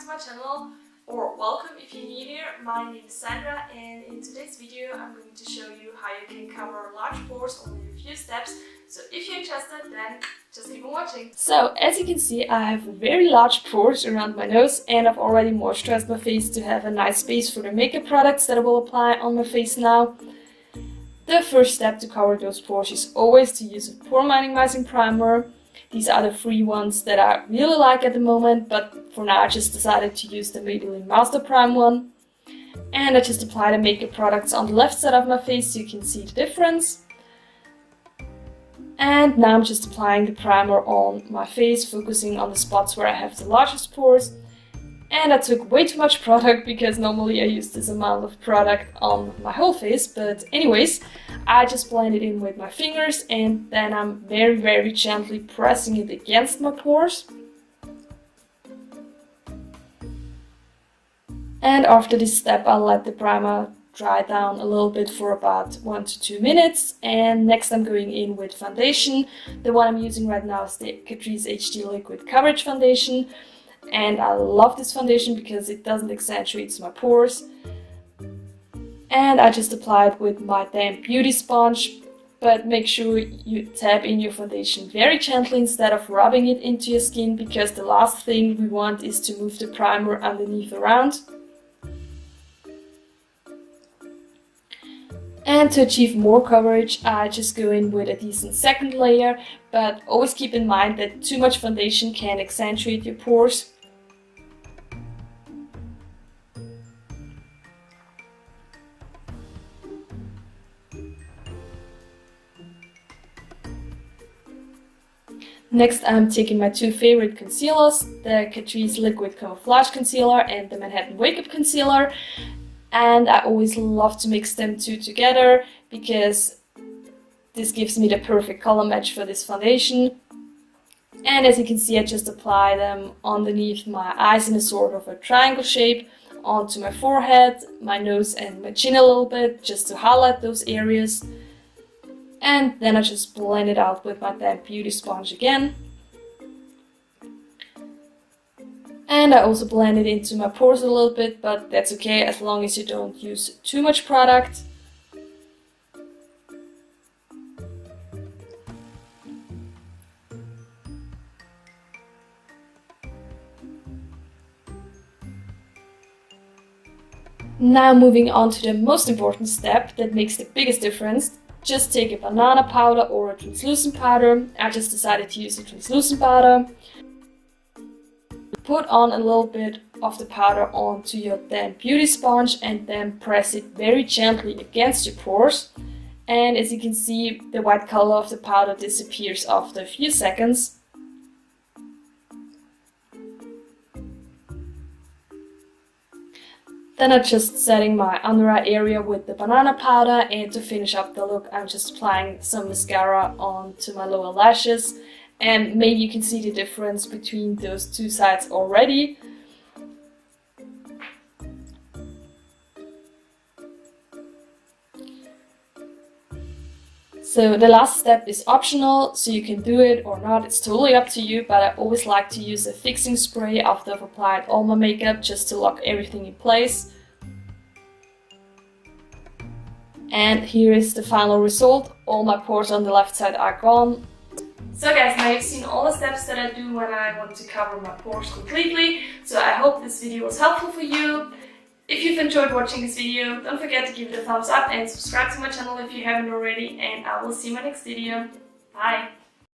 to my channel, or welcome if you're new here. My name is Sandra, and in today's video I'm going to show you how you can cover large pores only in a few steps. So if you're interested, then just keep on watching. So as you can see, I have very large pores around my nose, and I've already moisturized my face to have a nice space for the makeup products that I will apply on my face now. The first step to cover those pores is always to use a pore minimizing primer. These are the free ones that I really like at the moment, but for now I just decided to use the Maybelline Master Prime one. And I just apply the makeup products on the left side of my face so you can see the difference. And now I'm just applying the primer on my face, focusing on the spots where I have the largest pores. And I took way too much product because normally I use this amount of product on my whole face. But anyways, I just blend it in with my fingers and then I'm very gently pressing it against my pores. And after this step, I'll let the primer dry down a little bit for about 1 to 2 minutes. And next I'm going in with foundation. The one I'm using right now is the Catrice HD Liquid Coverage Foundation. And I love this foundation because it doesn't accentuate my pores. And I just apply it with my damp beauty sponge, but make sure you tap in your foundation very gently instead of rubbing it into your skin, because the last thing we want is to move the primer underneath around. And to achieve more coverage, I just go in with a decent second layer, but always keep in mind that too much foundation can accentuate your pores. Next, I'm taking my two favorite concealers, the Catrice Liquid Camouflage Concealer and the Manhattan Wakeup Concealer. And I always love to mix them two together because this gives me the perfect color match for this foundation. And as you can see, I just apply them underneath my eyes in a sort of a triangle shape, onto my forehead, my nose and my chin a little bit, just to highlight those areas. And then I just blend it out with my damp beauty sponge again. And I also blend it into my pores a little bit, but that's okay as long as you don't use too much product. Now moving on to the most important step that makes the biggest difference. Just take a banana powder or a translucent powder. I just decided to use a translucent powder. Put on a little bit of the powder onto your damp beauty sponge and then press it very gently against your pores. And as you can see, the white color of the powder disappears after a few seconds. Then I'm just setting my under eye area with the banana powder, and to finish up the look I'm just applying some mascara onto my lower lashes. And maybe you can see the difference between those two sides already. So the last step is optional, so you can do it or not, it's totally up to you, but I always like to use a fixing spray after I've applied all my makeup just to lock everything in place. And here is the final result. All my pores on the left side are gone. So guys, now you've seen all the steps that I do when I want to cover my pores completely. So I hope this video was helpful for you. If you've enjoyed watching this video, don't forget to give it a thumbs up and subscribe to my channel if you haven't already, and I will see you in my next video. Bye!